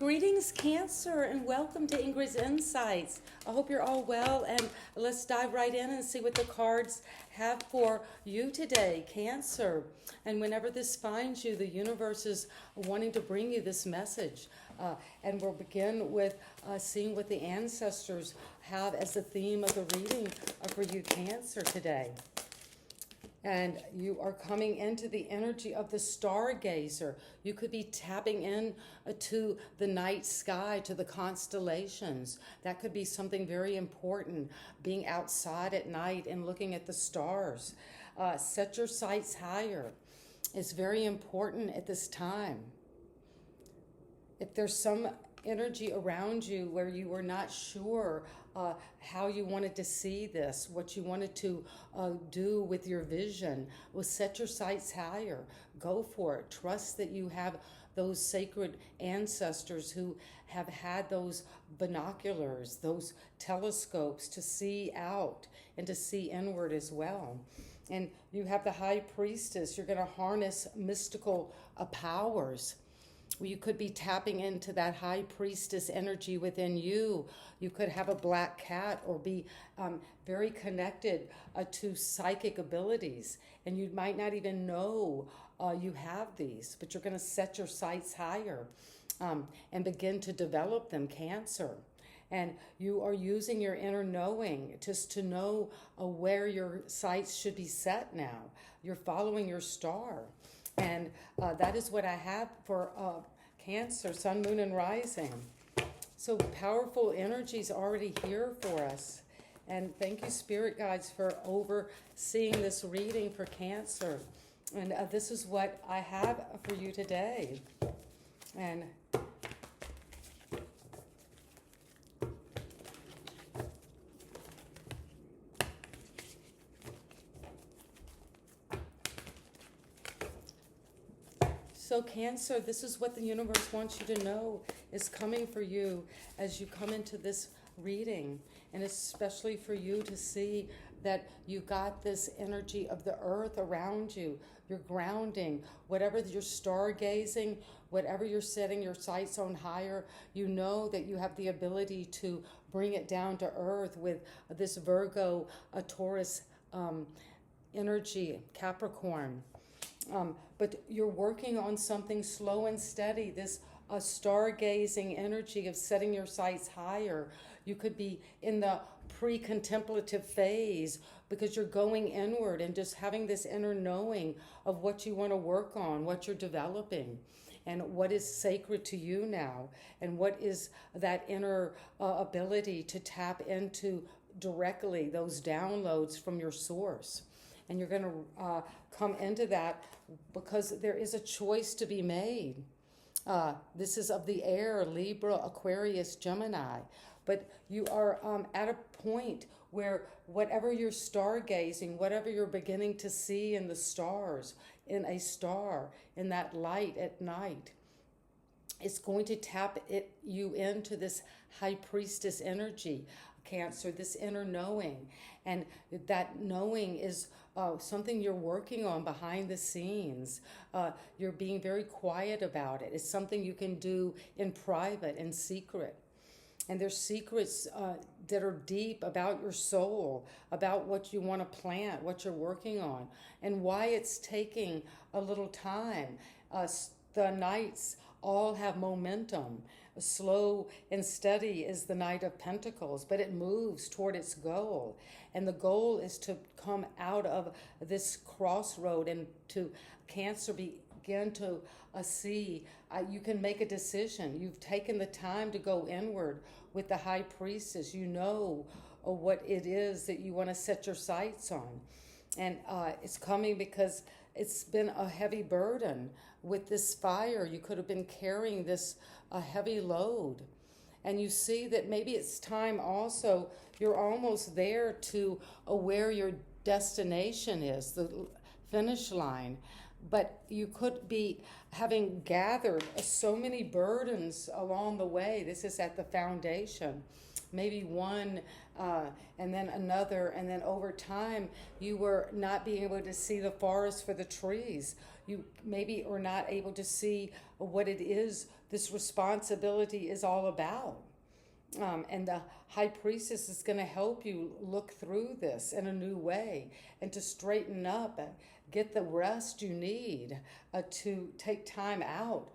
Greetings, Cancer, and welcome to Ingrid's Insights. I hope you're all well, and let's dive right in and see what the cards have for you today, Cancer. And whenever this finds you, the universe is wanting to bring you this message. And we'll begin with seeing what the ancestors have as the theme of the reading for you, Cancer, today. And you are coming into the energy of the Stargazer. You could be tapping in to the night sky, to the constellations. That could be something very important, being outside at night and looking at the stars. Set your sights higher. It's very important at this time. If there's some energy around you where you were not sure how you wanted to see this, what you wanted to do with your vision, well, set your sights higher. Go for it. Trust that you have those sacred ancestors who have had those binoculars, those telescopes to see out and to see inward as well. And you have the High Priestess. You're going to harness mystical powers. You could be tapping into that High Priestess energy within you. You could have a black cat or be very connected to psychic abilities. And you might not even know you have these, but you're going to set your sights higher and begin to develop them, Cancer. And you are using your inner knowing just to know where your sights should be set now. You're following your star. And that is what I have for Cancer, Sun, Moon, and Rising. So powerful energies already here for us. And thank you, Spirit Guides, for overseeing this reading for Cancer. And this is what I have for you today. And so Cancer, this is what the universe wants you to know is coming for you as you come into this reading. And especially for you to see that you got this energy of the earth around you. You're grounding. Whatever you're stargazing, whatever you're setting your sights on higher, you know that you have the ability to bring it down to earth with this Virgo, Taurus energy, Capricorn. But you're working on something slow and steady, this stargazing energy of setting your sights higher. You could be in the pre-contemplative phase because you're going inward and just having this inner knowing of what you want to work on, what you're developing, and what is sacred to you now, and what is that inner ability to tap into directly those downloads from your source. And you're going to come into that because there is a choice to be made. This is of the air, Libra, Aquarius, Gemini. But you are at a point where whatever you're stargazing, whatever you're beginning to see in the stars, in a star, in that light at night, it's going to tap you into this High Priestess energy, Cancer, this inner knowing. And that knowing is something you're working on behind the scenes. You're being very quiet about it. It's something you can do in private, in secret. And there's secrets that are deep about your soul, about what you want to plant, what you're working on, and why it's taking a little time. The nights all have momentum. Slow and steady is the Knight of Pentacles, but it moves toward its goal. And the goal is to come out of this crossroad and to Cancer begin to see you can make a decision. You've taken the time to go inward with the High Priestess. You know what it is that you want to set your sights on. And it's coming because it's been a heavy burden with this fire. You could have been carrying this heavy load. And you see that maybe it's time also, you're almost there to where your destination is, the finish line. But you could be having gathered so many burdens along the way. This is at the foundation. Maybe one and then another, and then over time you were not being able to see the forest for the trees. You maybe are not able to see what it is this responsibility is all about. And the high priestess is going to help you look through this in a new way and to straighten up and get the rest you need to take time out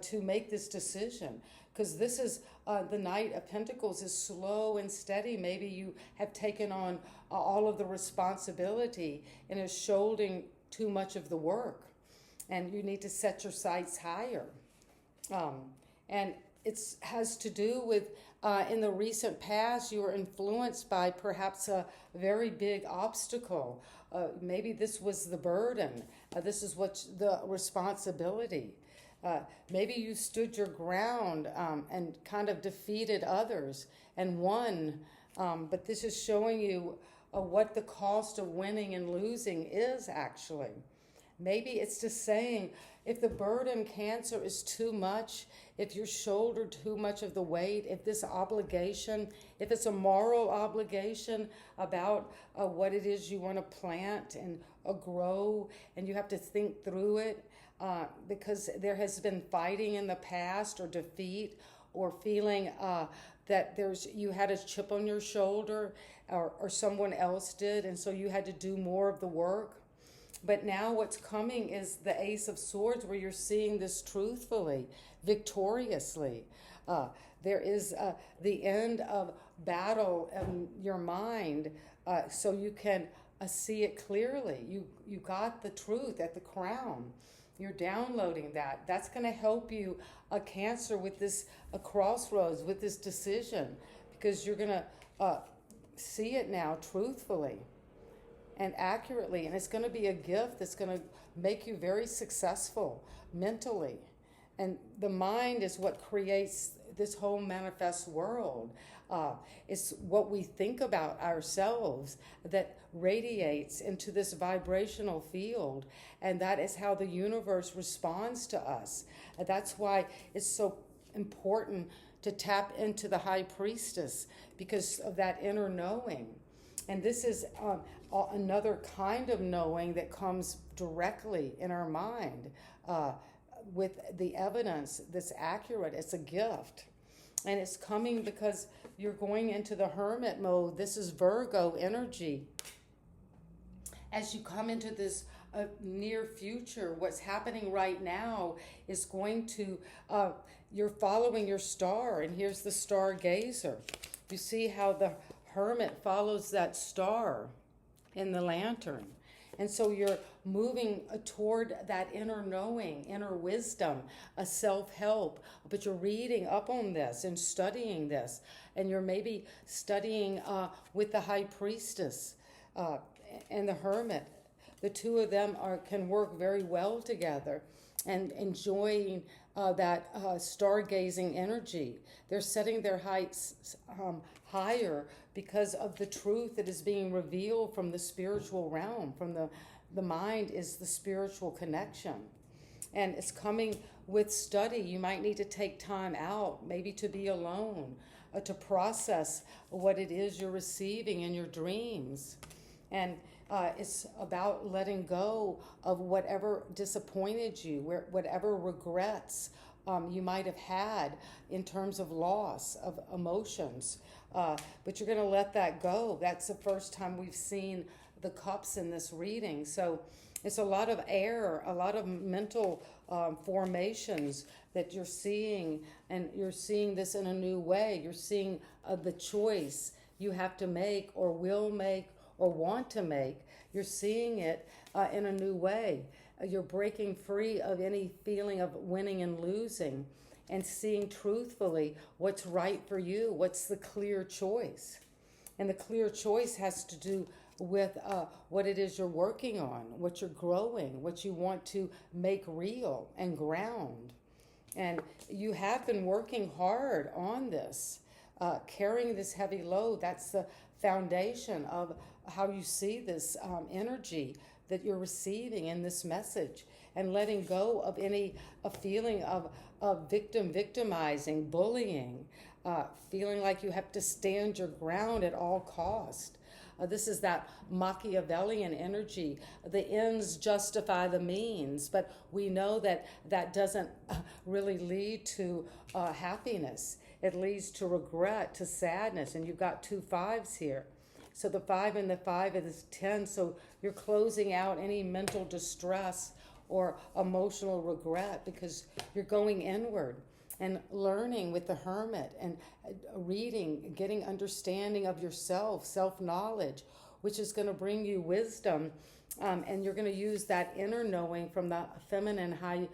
to make this decision. Because this is the Knight of Pentacles is slow and steady. Maybe you have taken on all of the responsibility and is shouldering too much of the work. And you need to set your sights higher. And it has to do with, in the recent past, you were influenced by perhaps a very big obstacle. Maybe this was the burden. This is what the responsibility. Maybe you stood your ground and kind of defeated others and won. But this is showing you what the cost of winning and losing is actually. Maybe it's just saying, if the burden Cancer is too much, if you're shouldered too much of the weight, if this obligation, if it's a moral obligation about what it is you want to plant and grow, and you have to think through it because there has been fighting in the past or defeat or feeling that you had a chip on your shoulder or someone else did, and so you had to do more of the work. But now what's coming is the Ace of Swords, where you're seeing this truthfully, victoriously. There is the end of battle in your mind, so you can see it clearly. You got the truth at the crown. You're downloading that. That's going to help you, Cancer, with this crossroads, with this decision, because you're going to see it now truthfully and accurately, and it's going to be a gift that's going to make you very successful mentally. And the mind is what creates this whole manifest world. It's what we think about ourselves that radiates into this vibrational field, and that is how the universe responds to us. And that's why it's so important to tap into the High Priestess, because of that inner knowing. And this is another kind of knowing that comes directly in our mind with the evidence that's accurate. It's a gift. And it's coming because you're going into the hermit mode. This is Virgo energy. As you come into this near future, what's happening right now is going to, you're following your star. And here's the Stargazer. You see how the Hermit follows that star in the lantern. And so you're moving toward that inner knowing, inner wisdom, a self-help. But you're reading up on this and studying this. And you're maybe studying with the High Priestess and the Hermit. The two of them can work very well together and enjoying that stargazing energy. They're setting their heights higher because of the truth that is being revealed from the spiritual realm. From the mind is the spiritual connection. And it's coming with study. You might need to take time out, maybe to be alone, to process what it is you're receiving in your dreams. And it's about letting go of whatever disappointed you, whatever regrets you might have had in terms of loss of emotions. But you're going to let that go. That's the first time we've seen the cups in this reading. So it's a lot of air, a lot of mental formations that you're seeing, and you're seeing this in a new way. You're seeing the choice you have to make or will make or want to make. You're seeing it in a new way. You're breaking free of any feeling of winning and losing and seeing truthfully what's right for you, what's the clear choice. And the clear choice has to do with what it is you're working on, what you're growing, what you want to make real and ground. And you have been working hard on this, carrying this heavy load. That's the foundation of how you see this energy that you're receiving in this message, and letting go of any feeling of victimizing, bullying, feeling like you have to stand your ground at all cost. This is that Machiavellian energy. The ends justify the means, but we know that that doesn't really lead to happiness. It leads to regret, to sadness, and you've got 2 5s here. So the 5 and the 5 is 10, so you're closing out any mental distress or emotional regret because you're going inward and learning with the hermit and reading, getting understanding of yourself, self-knowledge, which is going to bring you wisdom. And you're going to use that inner knowing from the feminine high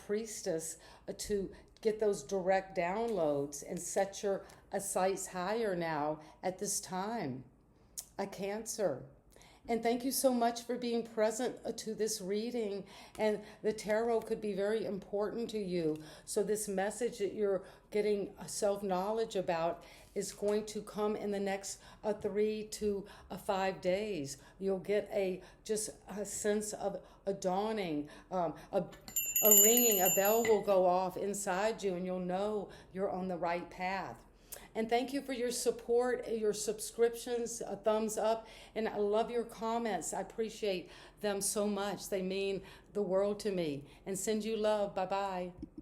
priestess to get those direct downloads and set your sights higher now at this time. A Cancer. And thank you so much for being present to this reading. And the tarot could be very important to you. So this message that you're getting self-knowledge about is going to come in the next 3 to 5 days. You'll get just a sense of a dawning, a ringing, a bell will go off inside you, and you'll know you're on the right path. And thank you for your support, your subscriptions, a thumbs up, and I love your comments. I appreciate them so much. They mean the world to me. And send you love. Bye-bye.